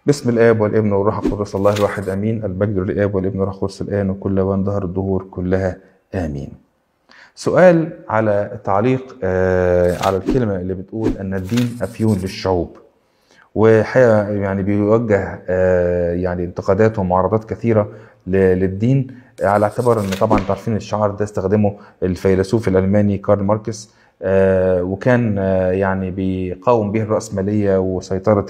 بسم الآب والابن والروح القدس الله الواحد آمين. المجد للآب والابن والروح القدس الآن وكل وان ظهر الدهور كلها آمين. سؤال على تعليق على الكلمة اللي بتقول أن الدين أفيون للشعوب، وحقيقة يعني بيوجه يعني انتقادات ومعارضات كثيرة للدين، على اعتبار ان طبعا عارفين الشعار ده استخدمه الفيلسوف الألماني كارل ماركس، وكان يعني بيقاوم به الرأسمالية وسيطرة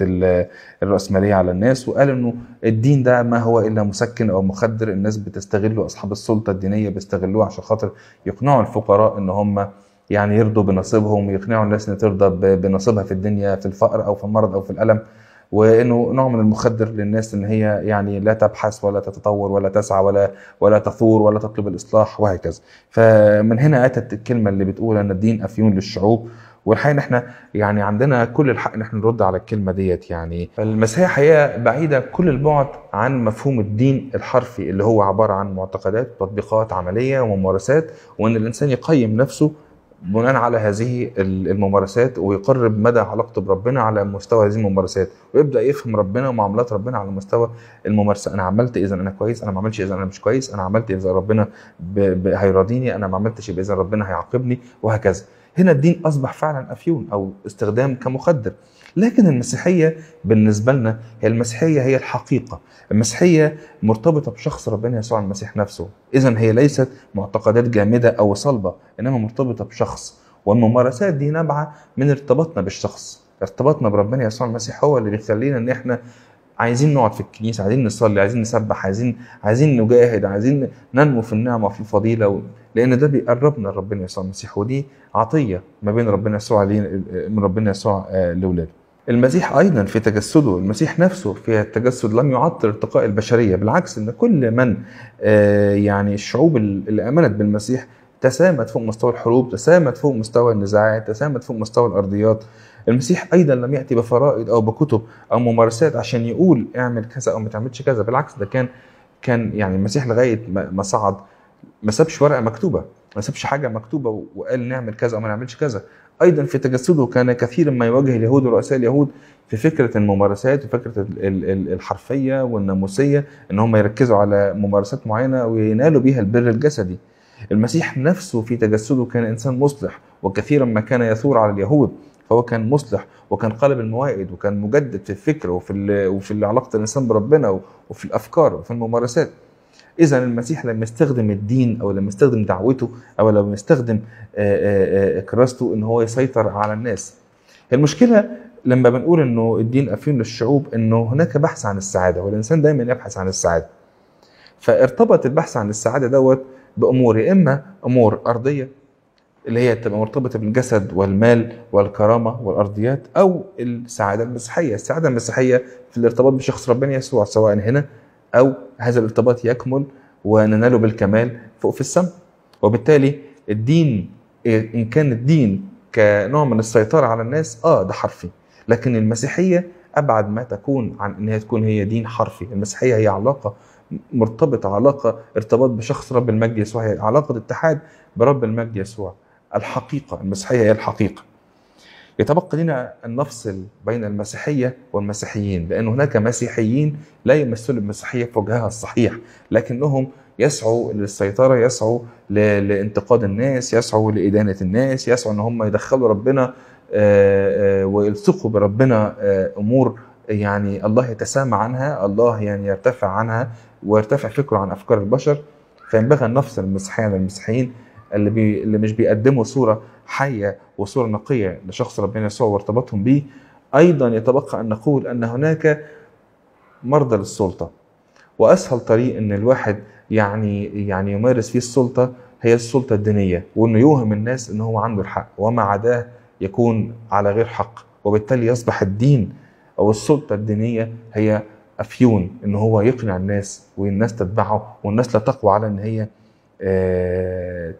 الرأسمالية على الناس، وقال انه الدين ده ما هو الا مسكن او مخدر الناس بتستغله، اصحاب السلطة الدينية بيستغلوه عشان خاطر يقنعوا الفقراء ان هم يعني يرضوا بنصيبهم، ويقنعوا الناس ان ترضى بنصيبها في الدنيا، في الفقر او في المرض او في الالم، وانه نوع من المخدر للناس ان هي يعني لا تبحث ولا تتطور ولا تسعى ولا تثور ولا تطلب الاصلاح وهكذا. فمن هنا اتت الكلمه اللي بتقول ان الدين افيون للشعوب، والحقيقه احنا يعني عندنا كل الحق ان احنا نرد على الكلمه ديت. يعني فالمسيحيه حقيقه بعيده كل البعد عن مفهوم الدين الحرفي اللي هو عباره عن معتقدات وتطبيقات عمليه وممارسات، وان الانسان يقيم نفسه بناء على هذه الممارسات ويقرب مدى علاقته بربنا على مستوى هذه الممارسات، ويبدا يفهم ربنا ومعاملات ربنا على مستوى الممارسه. انا عملت اذا انا كويس، انا ما عملتش اذا انا مش كويس، انا عملت اذا ربنا هيراضيني، انا ما عملتش يبقى اذا ربنا هيعاقبني وهكذا. هنا الدين اصبح فعلا افيون او استخدام كمخدر. لكن المسيحيه بالنسبه لنا هي الحقيقه. المسيحيه مرتبطه بشخص ربنا يسوع المسيح نفسه، اذا هي ليست معتقدات جامده او صلبه، انما مرتبطه بشخص. والممارسات دي نابعه من ارتباطنا بالشخص. ارتباطنا بربنا يسوع المسيح هو اللي بيخلينا ان احنا عايزين نقعد في الكنيسه، عايزين نصلي، عايزين نسبح، عايزين نجاهد، عايزين ننمو في النعمه وفي الفضيله، لان ده بيقربنا لربنا يسوع المسيح، ودي عطيه ما بين ربنا يسوع من ربنا يسوع لاولاده. المسيح ايضا في تجسده، المسيح نفسه في التجسد لم يعطل ارتقاء البشريه، بالعكس ان كل من يعني الشعوب اللي امنت بالمسيح تسامت فوق مستوى الحروب، تسامت فوق مستوى النزاعات، تسامت فوق مستوى الارضيات. المسيح ايضا لم ياتي بفرائض او بكتب او ممارسات عشان يقول اعمل كذا او ما تعملش كذا، بالعكس ده كان يعني المسيح لغايه ما صعد ما سابش ورقه مكتوبه، ما سابش حاجه مكتوبه وقال نعمل كذا او ما نعملش كذا. ايضا في تجسده كان كثيرا ما يواجه اليهود ورؤساء اليهود في فكره الممارسات وفكره الحرفيه والناموسيه، ان هم يركزوا على ممارسات معينه وينالوا بيها البر الجسدي. المسيح نفسه في تجسده كان انسان مصلح، وكثيرا ما كان يثور على اليهود، فهو كان مصلح وكان قالب الموائد وكان مجدد في الفكر وفي علاقه الانسان بربنا وفي الافكار وفي الممارسات. إذا المسيح لما يستخدم الدين أو لما يستخدم دعوته أو لما يستخدم كراسته إن هو يسيطر على الناس. المشكلة لما بنقول إنه الدين أفيون للشعوب، إنه هناك بحث عن السعادة، والإنسان دايما يبحث عن السعادة. فارتبط البحث عن السعادة دوت بأمور، يا إما أمور أرضية اللي هي تبقى مرتبطة بالجسد والمال والكرامة والأرضيات، أو السعادة المسيحية. السعادة المسيحية في الارتباط بشخص ربنا يسوع، سواء هنا أو هذا الارتباط يكمل ونناله بالكمال فوق في السماء. وبالتالي الدين إن كان الدين كنوع من السيطرة على الناس ده حرفي، لكن المسيحية أبعد ما تكون عن أنها تكون هي دين حرفي. المسيحية هي علاقة مرتبطة، علاقة ارتباط بشخص رب المجد يسوع، هي علاقة اتحاد برب المجد يسوع. الحقيقة المسيحية هي الحقيقة. يتبقى لنا أن نفصل بين المسيحية والمسيحيين، لأن هناك مسيحيين لا يمثلوا المسيحية في وجهها الصحيح، لكنهم يسعوا للسيطرة، يسعوا لانتقاد الناس، يسعوا لإدانة الناس، يسعوا أن هم يدخلوا ربنا ويلصقوا بربنا أمور يعني الله يتسامى عنها، الله يعني يرتفع عنها ويرتفع فكره عن أفكار البشر. فينبغي أن نفصل المسيحيين عن المسيحيين اللي مش بيقدموا صورة حية وصورة نقية لشخص ربنا يسوع وارتباطهم به. أيضا يتبقى أن نقول أن هناك مرضى للسلطة، وأسهل طريق أن الواحد يعني يمارس فيه السلطة هي السلطة الدينية، وأنه يوهم الناس أنه هو عنده الحق وما عداه يكون على غير حق. وبالتالي يصبح الدين أو السلطة الدينية هي أفيون، أنه هو يقنع الناس والناس تتبعه، والناس لا تقوى على أن هي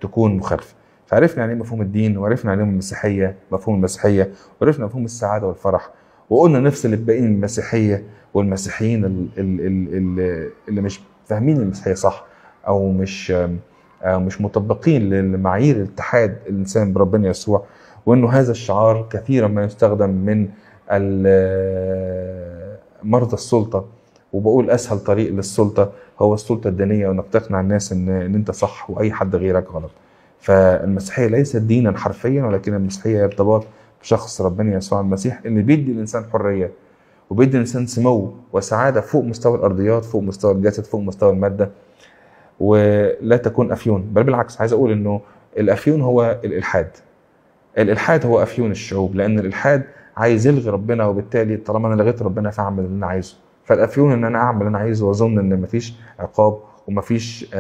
تكون مخالفة. فعرفنا يعني مفهوم الدين، وعرفنا يعني مفهوم المسيحية، وعرفنا مفهوم السعادة والفرح، وقلنا نفصل الباقيين من المسيحية والمسيحيين اللي مش فاهمين المسيحية صح، أو مش مطبقين لمعايير الاتحاد الإنسان بربنا يسوع. وإنه هذا الشعار كثيرا ما يستخدم من مرضى السلطة، وبقول أسهل طريق للسلطة هو السلطة الدينية، وإنك تقنع الناس إن أنت صح وأي حد غيرك غلط. فالمسيحية ليست دينا حرفيا، ولكن المسيحية ارتباط بشخص ربنا يسوع المسيح، اللي بيدي الإنسان حرية وبيدي الإنسان سمو وسعادة فوق مستوى الأرضيات، فوق مستوى الجسد، فوق مستوى المادة، ولا تكون أفيون. بل بالعكس، عايز أقول إنه الأفيون هو الإلحاد. الإلحاد هو أفيون الشعوب، لأن الإلحاد عايز يلغي ربنا، وبالتالي طالما أنا لغيت ربنا فأعمل اللي أنا عايزه. فالأفيون إن أنا أعمل اللي أنا عايزه وأظن إن مفيش عقاب ومفيش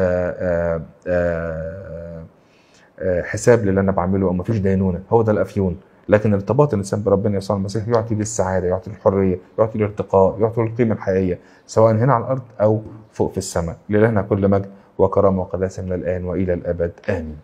حساب للي أنا بعمله، أو مفيش دينونة. هو ده الأفيون. لكن ارتباط الإنسان بربنا يسوع المسيح يعطي لي السعادة، يعطي لي الحرية، يعطي لي الارتقاء، يعطي لي القيمة الحقيقية، سواء هنا على الأرض أو فوق في السماء. لإلهنا كل مجد وكرامة وقداسة من الآن وإلى الأبد، آمين.